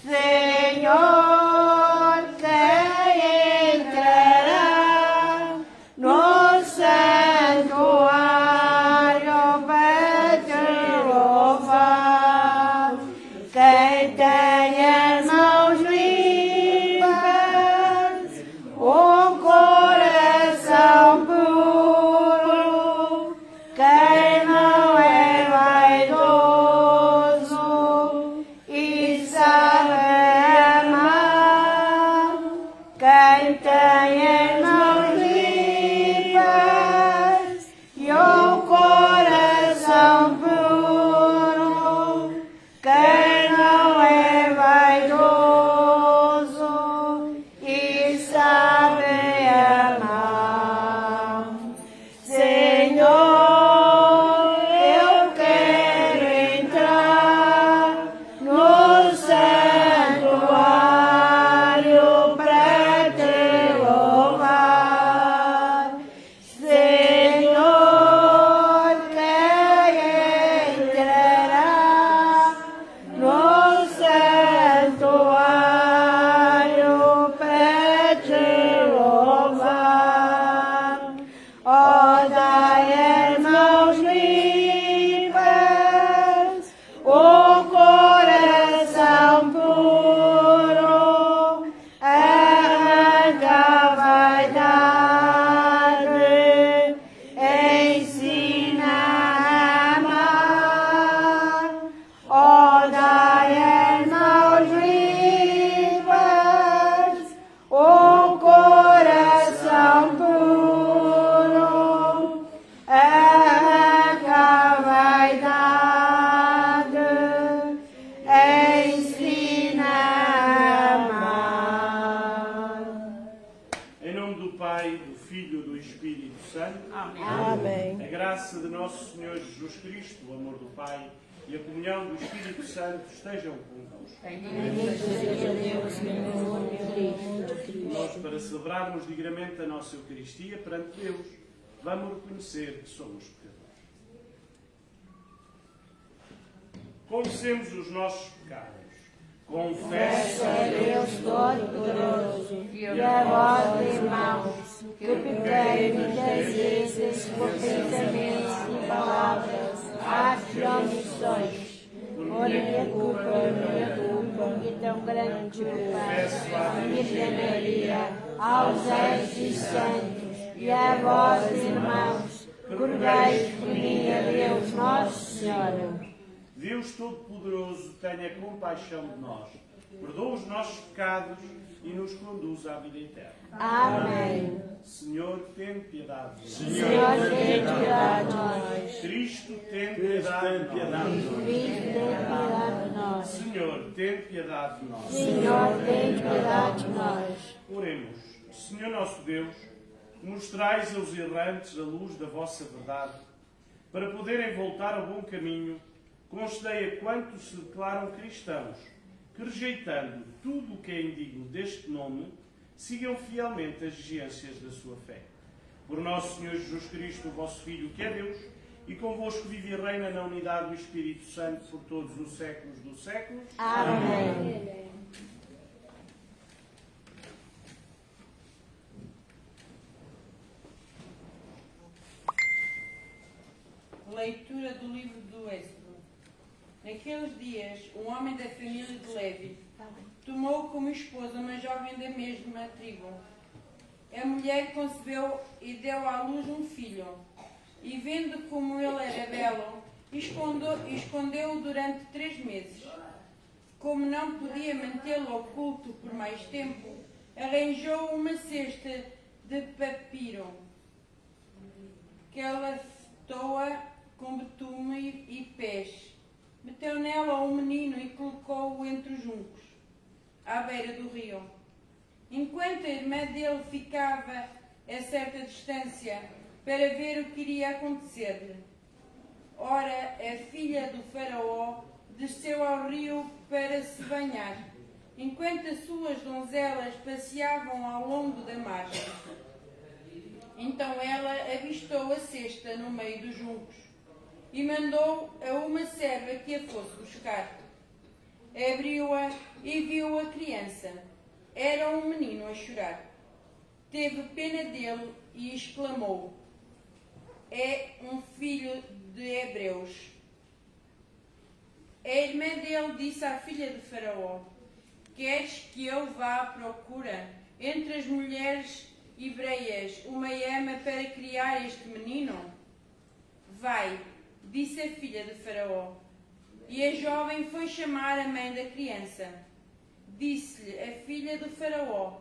Senhor, quem entrará no santuário para te louvar? Quem tem as mãos limpas, um coração puro, quem não é vaidoso e sabe amar, quem tem as mãos limpas e um coração puro, quem não é vaidoso e sabe amar. Senhor, eu quero entrar no santuário para te louvar. Senhor, quem entrará no santuário para te louvar? Oh, dai as mãos limpas, o coração puro, arranca a vaidade, ensina a amar. Oh, dai as mãos limpas, o coração puro, arranca a vaidade, ensina a amar. Em nome do Pai, do Filho e do Espírito Santo. Amém. A graça de nosso Senhor Jesus Cristo, o amor do Pai e a comunhão do Espírito Santo estejam convosco. Bendito seja Deus, meu Cristo. Nós, para celebrarmos dignamente a nossa Eucaristia perante Deus, vamos reconhecer que somos pecadores. Confessemos os nossos pecados. Confesso a Deus Todo-Poderoso e a vós, irmãos, que pequei muitas vezes por pensamentos e palavras, atos e omissões, por minha culpa, e tão grande culpa, Virgem Maria, aos anjos e santos, e a vós, irmãos, que rogai por mim a Deus Nosso Senhor. Deus Todo-Poderoso, tenha compaixão de nós, perdoa os nossos pecados e nos conduz à vida eterna. Amém. Senhor, tem piedade de nós. Senhor, tem piedade de nós. Cristo, tem piedade de nós. Cristo, tem piedade de nós. Senhor, tem piedade de nós. Senhor, tem piedade de nós. Oremos. Senhor nosso Deus, mostrais aos errantes a luz da vossa verdade, para poderem voltar ao bom caminho, concedei a quantos se declaram cristãos, que rejeitando tudo o que é indigno deste nome, sigam fielmente as exigências da sua fé. Por nosso Senhor Jesus Cristo, o vosso Filho, que é Deus, e convosco vive e reina na unidade do Espírito Santo por todos os séculos dos séculos. Amém. Leitura do livro do Êxodo. Naqueles dias, um homem da família de Levi tomou como esposa uma jovem da mesma tribo. A mulher concebeu e deu à luz um filho. E vendo como ele era belo, escondeu-o durante 3 meses. Como não podia mantê-lo oculto por mais tempo, arranjou uma cesta de papiro, que ela fetou-a com betume e pés. Meteu nela um menino e colocou-o entre os juncos, à beira do rio. Enquanto a irmã dele ficava a certa distância para ver o que iria acontecer-lhe. Ora, a filha do faraó desceu ao rio para se banhar, enquanto as suas donzelas passeavam ao longo da margem. Então ela avistou a cesta no meio dos juncos e mandou a uma serva que a fosse buscar. abriu-a e viu a criança. Era um menino a chorar. Teve pena dele e exclamou: é um filho de Hebreus. A irmã dele disse à filha de Faraó: queres que eu vá à procura entre as mulheres hebreias uma ama para criar este menino? Vai, disse a filha de Faraó. E a jovem foi chamar a mãe da criança. Disse-lhe a filha de Faraó: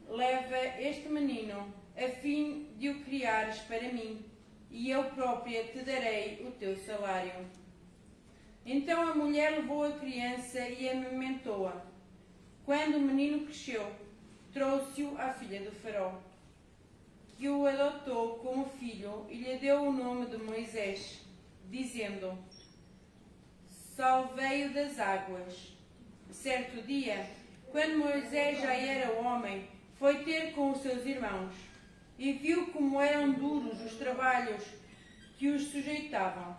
leva este menino, a fim de o criares para mim, e eu própria te darei o teu salário. Então a mulher levou a criança e amamentou-a. Quando o menino cresceu, trouxe-o à filha do Faraó, que o adotou como filho e lhe deu o nome de Moisés, dizendo: salvei-o das águas. Certo dia, quando Moisés já era homem, foi ter com os seus irmãos e viu como eram duros os trabalhos que os sujeitavam.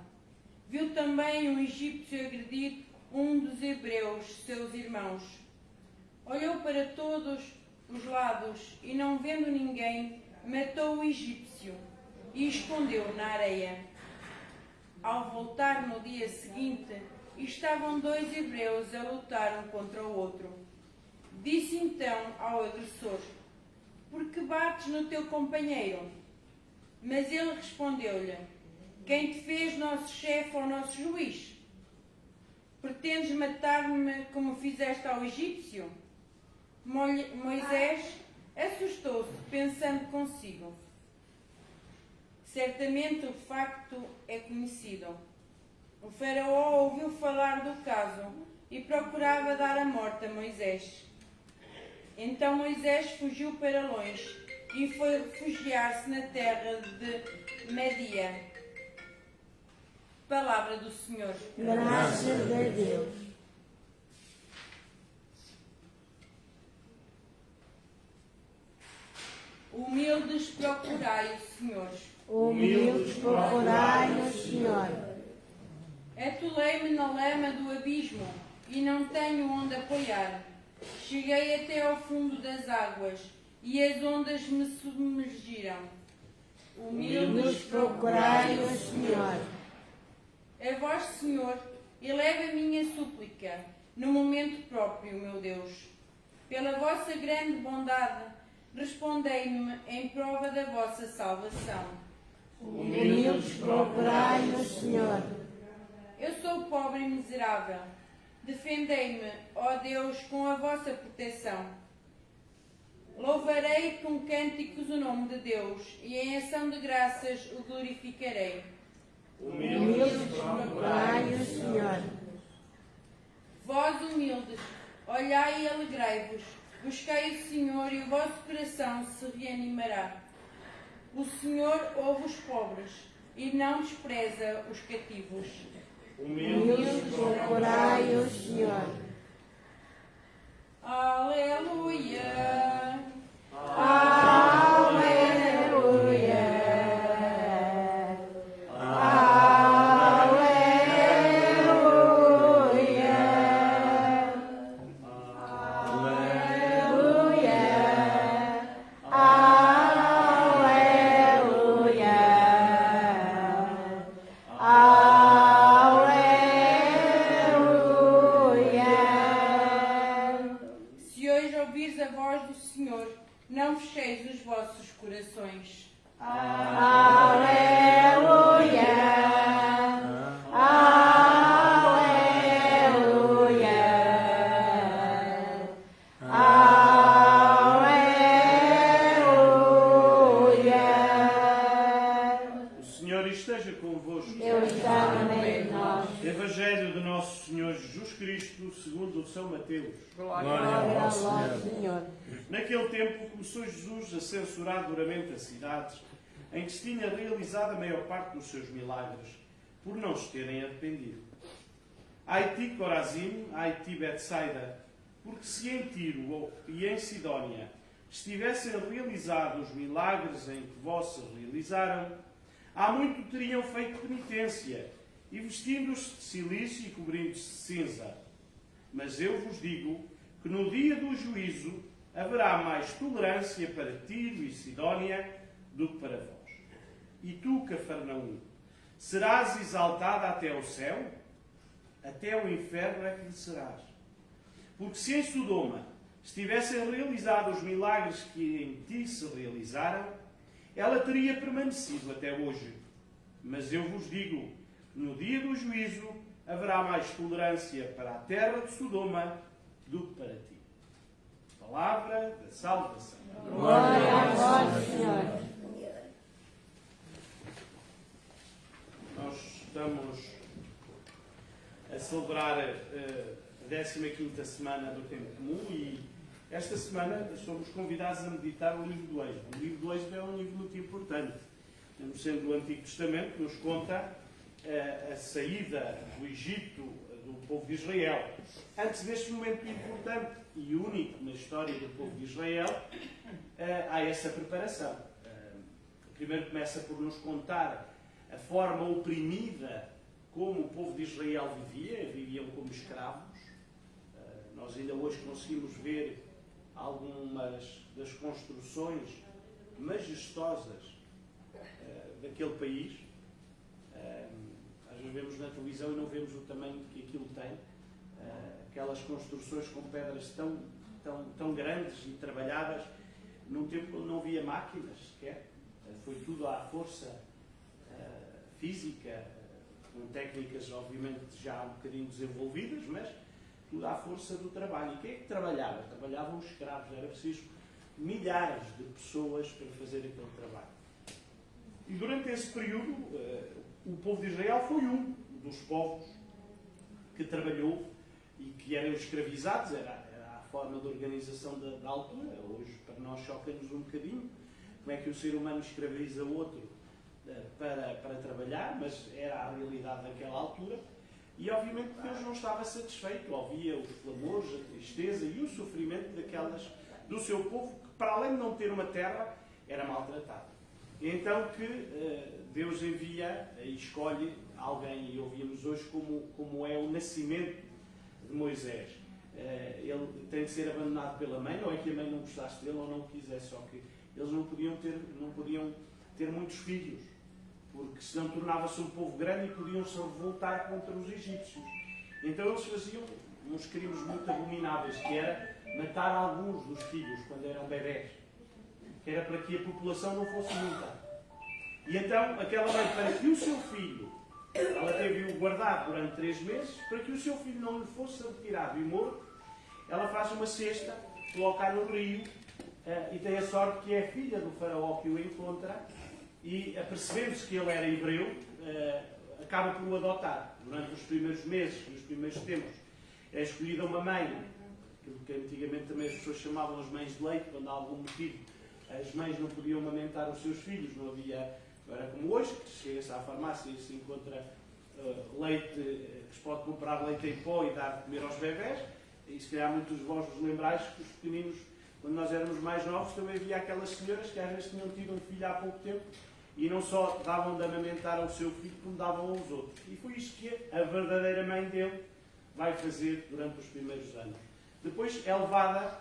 Viu também um egípcio agredir um dos hebreus, seus irmãos. Olhou para todos os lados e, não vendo ninguém, matou o egípcio e escondeu na areia. Ao voltar no dia seguinte, estavam dois hebreus a lutar um contra o outro. Disse então ao agressor: por que bates no teu companheiro? Mas ele respondeu-lhe: quem te fez nosso chefe ou nosso juiz? Pretendes matar-me como fizeste ao egípcio? Moisés assustou-se, pensando consigo: certamente o facto é conhecido. O Faraó ouviu falar do caso e procurava dar a morte a Moisés. Então Moisés fugiu para longe e foi refugiar-se na terra de Média. Palavra do Senhor. Graças a Deus. Humildes procurai o Senhor. Humildes procurai o Senhor. Atolei-me na lama do abismo e não tenho onde apoiar. Cheguei até ao fundo das águas e as ondas me submergiram. Humildes procurai o Senhor. A vós, Senhor, eleva a minha súplica no momento próprio, meu Deus. Pela vossa grande bondade, respondei-me em prova da vossa salvação. Humildes procurai o Senhor. Eu sou pobre e miserável. Defendei-me, ó Deus, com a vossa proteção. Louvarei com cânticos o nome de Deus e em ação de graças o glorificarei. Humildes procurai o Senhor. Vós, humildes, olhai e alegrai-vos. Buscai o Senhor e o vosso coração se reanimará. O Senhor ouve os pobres e não despreza os cativos. Humildes procurai o Senhor. Aleluia! Aleluia. Não fecheis os vossos corações. Aleluia. Aleluia. Aleluia. O Senhor esteja convosco. Deus está no meio de nós. Evangelho de nosso Senhor Jesus Cristo, segundo o São Mateus. Glória a vós, Senhor. Naquele tempo começou Jesus a censurar duramente a cidade em que se tinha realizado a maior parte dos seus milagres, por não se terem arrependido. Ai ti, Corazim, ai ti, Betsaida, porque se em Tiro e em Sidónia estivessem realizados os milagres em que vós se realizaram, há muito teriam feito penitência, e vestindo-se de cilício e cobrindo-se de cinza. Mas eu vos digo que no dia do juízo haverá mais tolerância para Tiro e Sidónia do que para vós. E tu, Cafarnaum, serás exaltada até ao céu? Até ao inferno é que descerás. Porque se em Sodoma estivessem realizados os milagres que em ti se realizaram, ela teria permanecido até hoje. Mas eu vos digo, no dia do juízo haverá mais tolerância para a terra de Sodoma do que para ti. Palavra da salvação. Glória a vós, Senhor. Nós estamos a celebrar a 15ª semana do Tempo Comum e esta semana somos convidados a meditar o livro do Êxodo. O livro do Êxodo é um livro muito importante, sendo o Antigo Testamento que nos conta a saída do Egito do povo de Israel. Antes deste momento importante e único na história do povo de Israel, há essa preparação. Primeiro começa por nos contar a forma oprimida como o povo de Israel viviam como escravos. Nós ainda hoje conseguimos ver algumas das construções majestosas daquele país. Às vezes vemos na televisão e não vemos o tamanho que aquilo tem. Aquelas construções com pedras tão grandes e trabalhadas num tempo onde não havia máquinas sequer. Foi tudo à força física, com técnicas obviamente já um bocadinho desenvolvidas, mas tudo à força do trabalho. E quem é que trabalhava? Trabalhavam os escravos. Era preciso milhares de pessoas para fazer aquele trabalho. E durante esse período, o povo de Israel foi um dos povos que trabalhou e que eram escravizados. Era a forma de organização da altura. Hoje, para nós, choca-nos um bocadinho como é que o ser humano escraviza outro para trabalhar, mas era a realidade daquela altura. E, obviamente, Deus não estava satisfeito. Ouvia os clamores, a tristeza e o sofrimento do seu povo, que, para além de não ter uma terra, era maltratado. E então que Deus envia e escolhe alguém, e ouvimos hoje como é o nascimento de Moisés. Ele tem de ser abandonado pela mãe, ou é que a mãe não gostasse dele ou não o quisesse, só que eles não podiam ter muitos filhos, porque senão tornava-se um povo grande e podiam-se revoltar contra os egípcios. Então eles faziam uns crimes muito abomináveis, que era matar alguns dos filhos quando eram bebés, que era para que a população não fosse muita. E então aquela mãe, para que o seu filho, ela teve-o guardado durante 3 meses, para que o seu filho não lhe fosse retirado e morto, ela faz uma cesta, coloca no rio, e tem a sorte que é a filha do faraó que o encontra, e apercebendo-se que ele era hebreu, acaba por o adotar. Durante os primeiros meses, nos primeiros tempos, é escolhida uma mãe, que antigamente também as pessoas chamavam as mães de leite, quando há algum motivo as mães não podiam amamentar os seus filhos, não era como hoje, que chega-se à farmácia e se encontra leite, que se pode comprar leite em pó e dar de comer aos bebés, e se calhar muitos de vós vos lembrais que os pequeninos, quando nós éramos mais novos, também havia aquelas senhoras que às vezes tinham tido um filho há pouco tempo e não só davam de amamentar ao seu filho, como davam aos outros. E foi isto que a verdadeira mãe dele vai fazer durante os primeiros anos. Depois é levado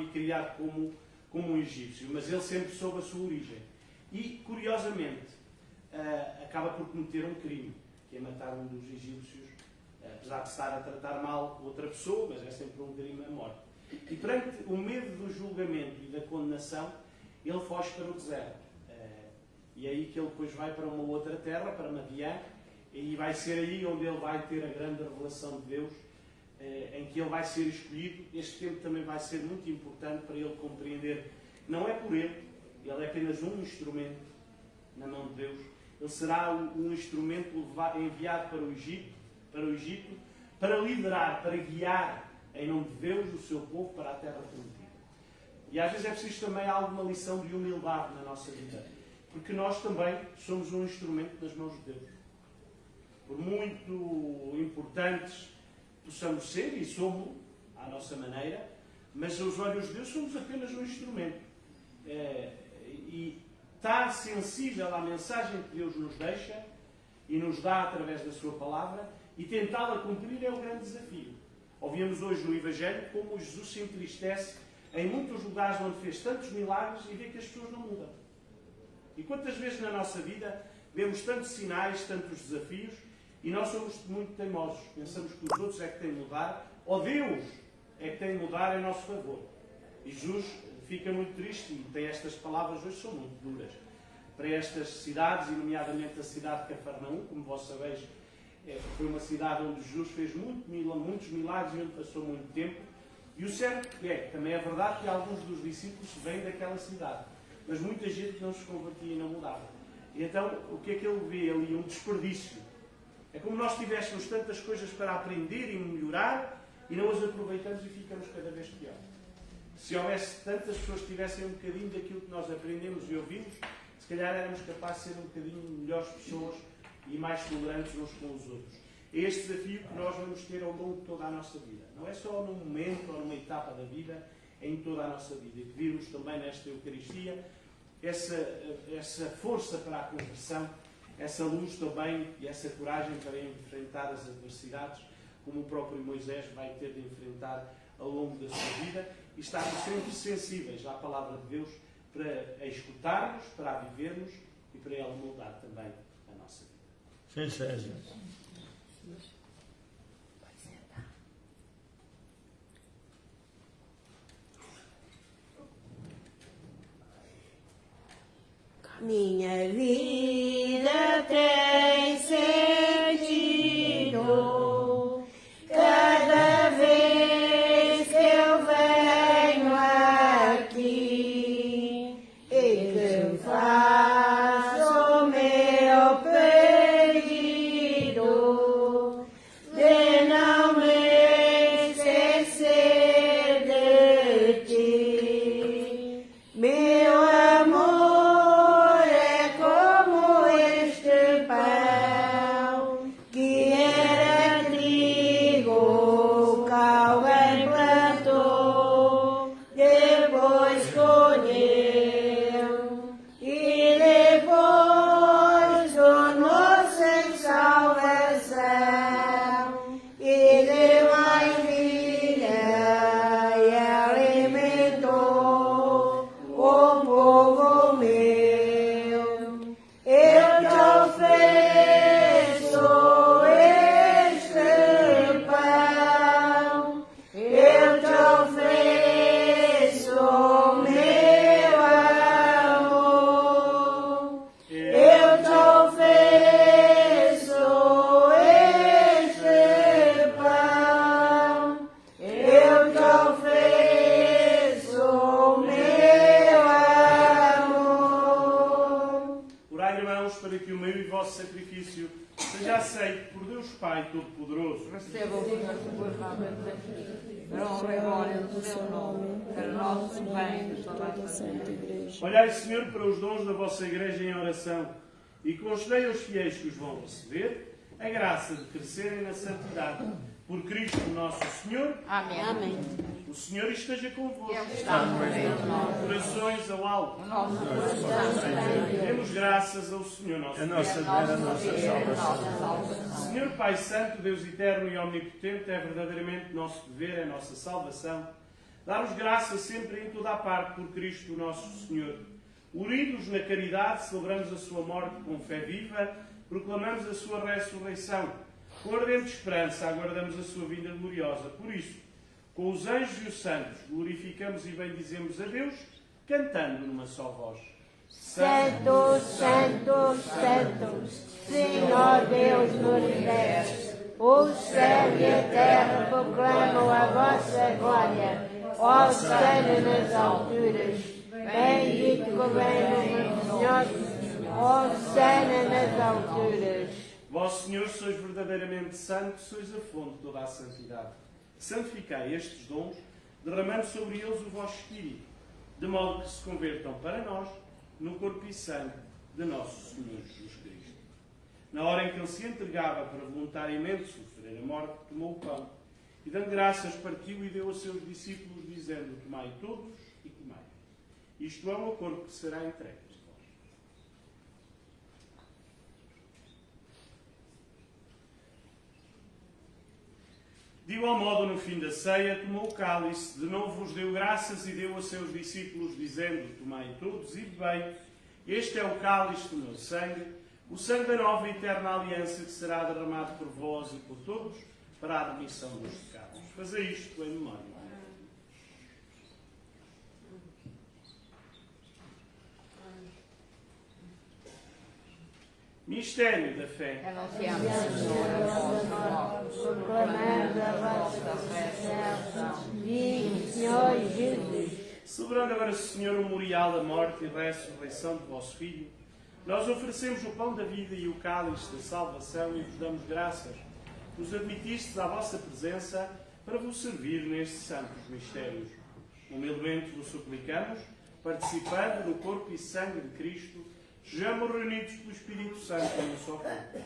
e criado como um egípcio, mas ele sempre soube a sua origem. E, curiosamente, acaba por cometer um crime, que é matar um dos egípcios, apesar de estar a tratar mal outra pessoa, mas é sempre um crime a morte. E perante o medo do julgamento e da condenação, ele foge para o deserto. E é aí que ele depois vai para uma outra terra, para Madiã, e vai ser aí onde ele vai ter a grande revelação de Deus, em que ele vai ser escolhido. Este tempo também vai ser muito importante para ele compreender que não é por ele é apenas um instrumento na mão de Deus. Ele será um instrumento enviado para o Egito, para liderar, para guiar em nome de Deus o seu povo para a terra prometida. E às vezes é preciso também alguma lição de humildade na nossa vida, porque nós também somos um instrumento nas mãos de Deus. Por muito importantes possamos ser, e somos à nossa maneira, mas aos olhos de Deus somos apenas um instrumento. E estar sensível à mensagem que Deus nos deixa e nos dá através da sua palavra e tentá-la cumprir é o grande desafio. Ouvimos hoje no Evangelho como Jesus se entristece em muitos lugares onde fez tantos milagres e vê que as pessoas não mudam. E quantas vezes na nossa vida vemos tantos sinais, tantos desafios, e nós somos muito teimosos. Pensamos que os outros é que têm de mudar, ou Deus é que tem de mudar em nosso favor. E Jesus fica muito triste e tem estas palavras hoje, são muito duras. Para estas cidades, e nomeadamente a cidade de Cafarnaum, como vós sabeis, foi uma cidade onde Jesus fez muitos milagres e onde passou muito tempo. E o certo também é verdade que alguns dos discípulos vêm daquela cidade, mas muita gente não se convertia e não mudava. E então, o que é que ele vê ali? Um desperdício. É como nós tivéssemos tantas coisas para aprender e melhorar e não as aproveitamos e ficamos cada vez pior. Se houvesse tantas pessoas que tivessem um bocadinho daquilo que nós aprendemos e ouvimos, se calhar éramos capazes de ser um bocadinho melhores pessoas e mais tolerantes uns com os outros. É este desafio que nós vamos ter ao longo de toda a nossa vida. Não é só num momento ou numa etapa da vida, é em toda a nossa vida. E que virmos também nesta Eucaristia essa força para a conversão, essa luz também e essa coragem para enfrentar as adversidades, como o próprio Moisés vai ter de enfrentar ao longo da sua vida, e estarmos sempre sensíveis à palavra de Deus para a escutarmos, para a vivermos e para ela moldar também a nossa vida. Sim, seja. Minha vida tem sentido cada vez que eu venho aqui e que faço o meu pedido de não me esquecer de ti, meu amor. É como este pão que era trigo, que alguém plantou, depois colheu, e depois tornou-se em salvação, e deu mais vida e alimentou o povo meu. Eu te ofereço este pão, eu te ofereço meu amor, eu te ofereço este pão, eu te ofereço meu amor. Orai, irmãos, para que o meu e vosso sacrifício seja aceito por Deus Pai Todo-Poderoso. Receba o Senhor supostamente aqui, para honra e glória do seu nome, para nosso bem e de toda a Santa Igreja. Olhai, Senhor, para os dons da vossa Igreja em oração e concedei aos fiéis que os vão receber a graça de crescerem na santidade. Por Cristo nosso Senhor. Amém. Amém. O Senhor esteja convosco. Ele está no meio de nós. Corações ao alto. O nosso coração Demos graças ao Senhor nosso A Deus. nossa vida, a nossa salvação. salvação. Senhor Pai Santo, Deus eterno e omnipotente, é verdadeiramente nosso dever, é nossa salvação, dar-vos graça sempre e em toda a parte por Cristo nosso Senhor. Unidos na caridade, celebramos a sua morte com fé viva, proclamamos a sua ressurreição. Com ardente esperança, aguardamos a sua vinda gloriosa. Por isso, com os anjos e os santos, glorificamos e bendizemos a Deus, cantando numa só voz. Santo, Santo, Santo, Senhor Deus do universo, o céu e a terra proclamam a vossa glória. Ó Sana nas alturas, bendito que vem no Senhor, ó Sana nas alturas. Vós, Senhor, sois verdadeiramente santo, sois a fonte de toda a santidade. Santificai estes dons, derramando sobre eles o vosso Espírito, de modo que se convertam para nós no corpo e sangue de nosso Senhor Jesus Cristo. Na hora em que ele se entregava para voluntariamente sofrer a morte, tomou o pão e, dando graças, partiu e deu a seus discípulos, dizendo: tomai todos e comai. Isto é o meu corpo que será entregue. De igual modo, no fim da ceia, tomou o cálice, de novo vos deu graças e deu a seus discípulos, dizendo: tomai todos e bebei, este é o cálice do meu sangue, o sangue da nova e eterna aliança que será derramado por vós e por todos para a remissão dos pecados. Fazei isto em memória. Mistério da fé. Anunciamos, Senhor, a vossa morte, proclamando a vossa ressurreição. Vinde, Senhor Jesus. Celebrando agora, Senhor, o memorial da morte e ressurreição do vosso Filho, nós oferecemos o pão da vida e o cálice da salvação e vos damos graças. Nos admitistes à vossa presença para vos servir nestes santos mistérios. Humildemente vos suplicamos, participando no corpo e sangue de Cristo, sejamos reunidos pelo Espírito Santo em um só corpo.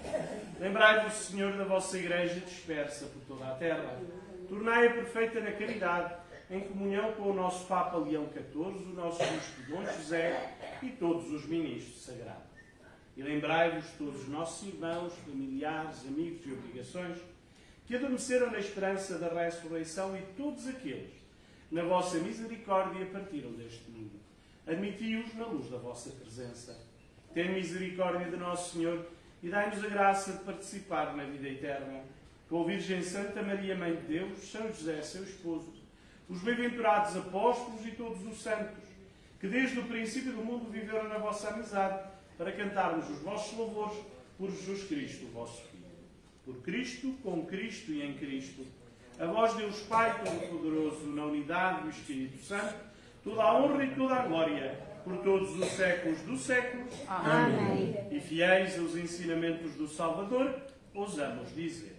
Lembrai-vos, Senhor, da vossa Igreja dispersa por toda a terra. Tornai-a perfeita na caridade, em comunhão com o nosso Papa Leão XIV, o nosso Bispo Dom José e todos os ministros sagrados. E lembrai-vos todos os nossos irmãos, familiares, amigos e obrigações que adormeceram na esperança da ressurreição e todos aqueles que, na vossa misericórdia, partiram deste mundo. Admiti-os na luz da vossa presença. Tem misericórdia de nosso Senhor e dai-nos a graça de participar na vida eterna. Com a Virgem Santa Maria, Mãe de Deus, São José, seu esposo, os bem-aventurados apóstolos e todos os santos, que desde o princípio do mundo viveram na vossa amizade, para cantarmos os vossos louvores por Jesus Cristo, o vosso Filho. Por Cristo, com Cristo e em Cristo, a vós, Deus Pai Todo-Poderoso, na unidade do Espírito Santo, toda a honra e toda a glória, por todos os séculos dos séculos. Amém. E fiéis aos ensinamentos do Salvador, ousamos dizer: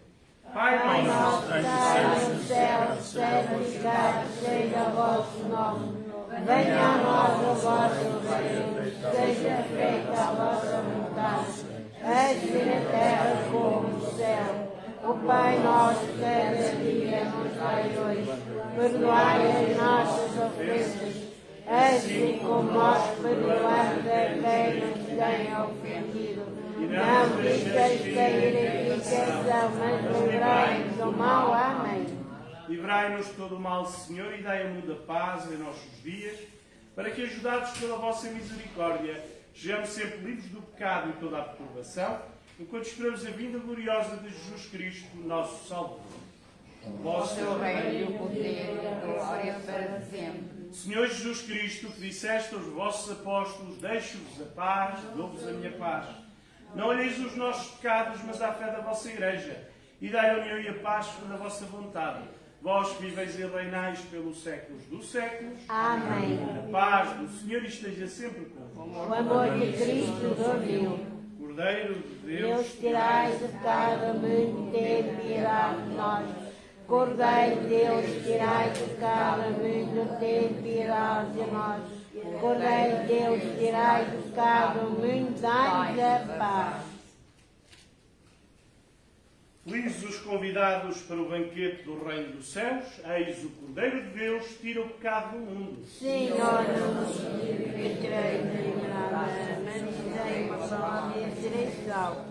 Pai Pai nosso, nosso que estás no céu, santificado seja o vosso nome. Venha a nós o vosso reino, seja feita a vossa vontade, assim na terra como no céu. O Pai nosso que cada dia nos dai hoje, perdoai as nossas ofensas, assim como nós perdoamos a quem nos tem ofendido. Não nos deixeis cair em tentação, mas livrai-nos do mal. Amém. livrai-nos de todo o mal, Senhor, e dai a muita paz em nossos dias, para que, ajudados pela vossa misericórdia, sejamos sempre livres do pecado e toda a perturbação, enquanto esperamos a vinda gloriosa de Jesus Cristo, nosso Salvador. Vosso reino e o poder e a glória para sempre. Senhor Jesus Cristo, que disseste aos vossos apóstolos: deixo-vos a paz, dou-vos a minha paz. Não olheis os nossos pecados, mas a fé da vossa Igreja, e dai a união e a paz segundo a vossa vontade. Vós que viveis e reinais pelos séculos dos séculos. Amém. A paz do Senhor esteja sempre convosco. O amor de Cristo dormiu. Cordeiro de Deus Deus, tirais de cada mundo, tem piedade de nós. Cordeiro de Deus, tirais de cada mundo, tem piedade de nós. Cordeiro de Deus, tirais de cada mundo, dai-nos a paz. felizes os convidados para o banquete do Reino dos Céus, eis o Cordeiro de Deus, tira o pecado do mundo. Senhor, não nos livrai de nada, mas dizei uma palavra e serei salvo.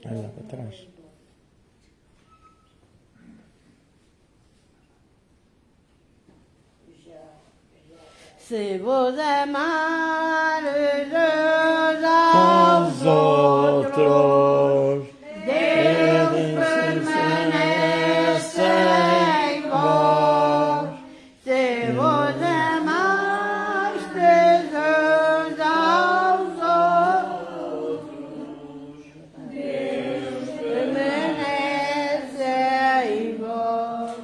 Vai lá para trás. Se vos amares aos outros, Deus permanece em vós. Se vos amares aos outros, Deus permanece em vós.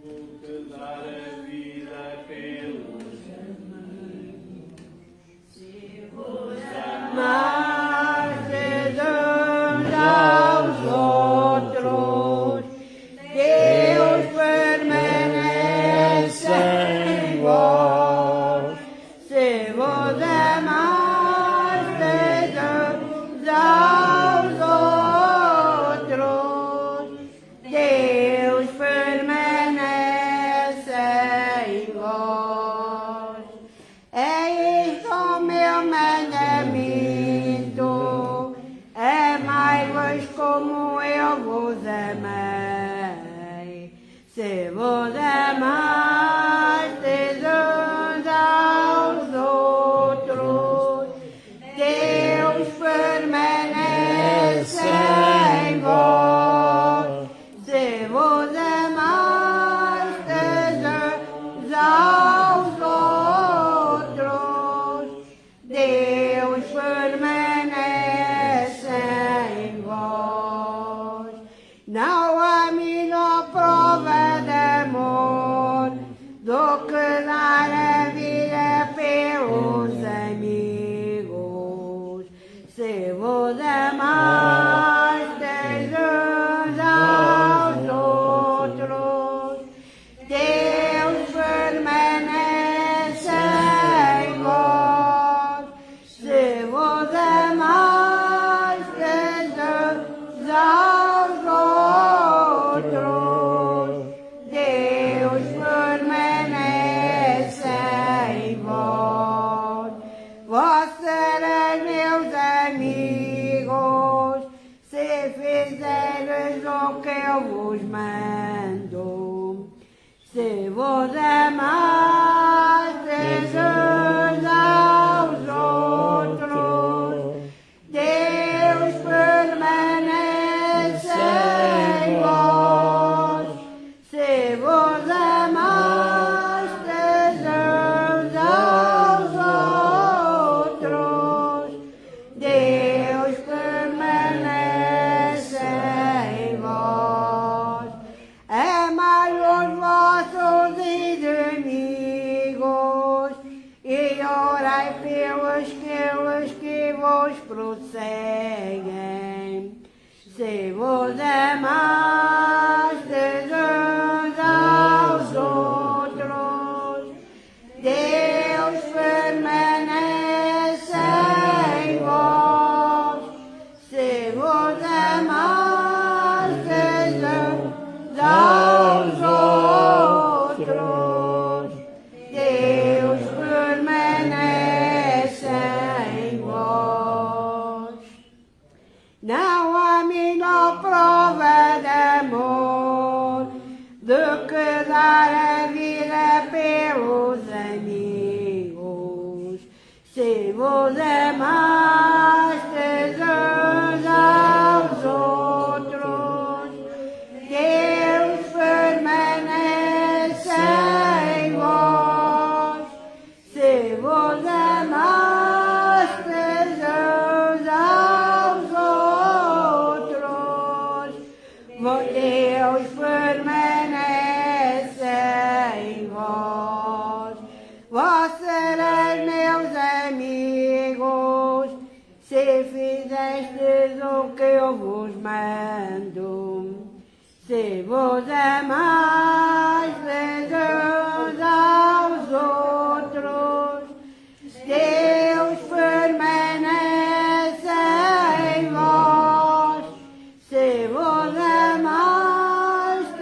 Vou-te dar a vida pelos Deus prosseguem. Se vos amastes uns aos outros, Deus permanece em vós. Se vos amastes uns aos outros, Deus permanece em vós. Não há melhor prova de amor do que dar a vida pelos amigos. Se vos amastes uns aos outros, Deus permanece em vós. Se vos amastes uns aos outros, Deus permanece em vós. Vós sereis meus amigos, se fizestes o que eu vos mando. Se vos amastes uns aos outros, Deus permanece em vós. Se vos amastes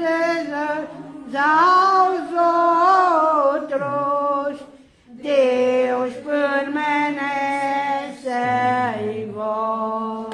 uns aos outros, Deus permanece em vós.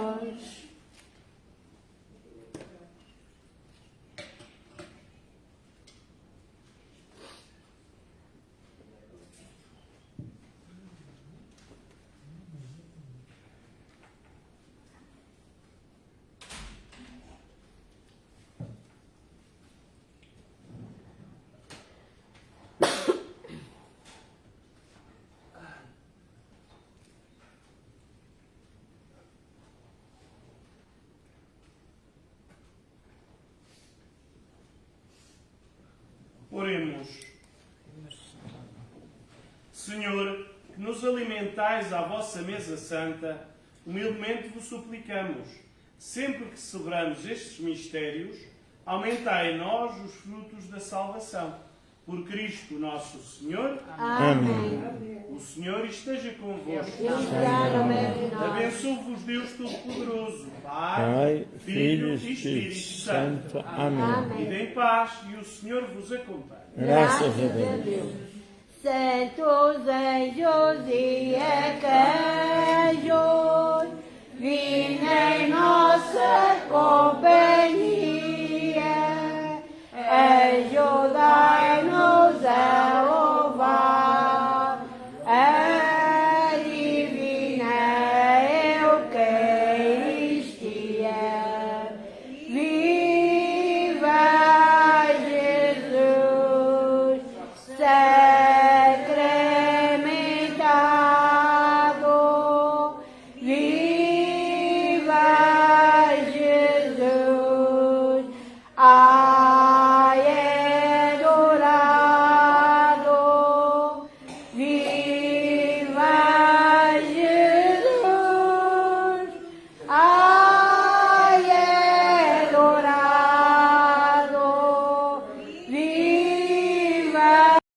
Oremos. Senhor, que nos alimentais à vossa mesa santa, humildemente vos suplicamos, sempre que celebramos estes mistérios, aumentai em nós os frutos da salvação. Por Cristo nosso Senhor. Amém. O Senhor esteja convosco. Abençoe-vos Deus Todo-Poderoso, Pai, Filho e Espírito Santo. Amém. E em paz, e o Senhor vos acompanhe. Graças a Deus. Santos anjos e arcanjos,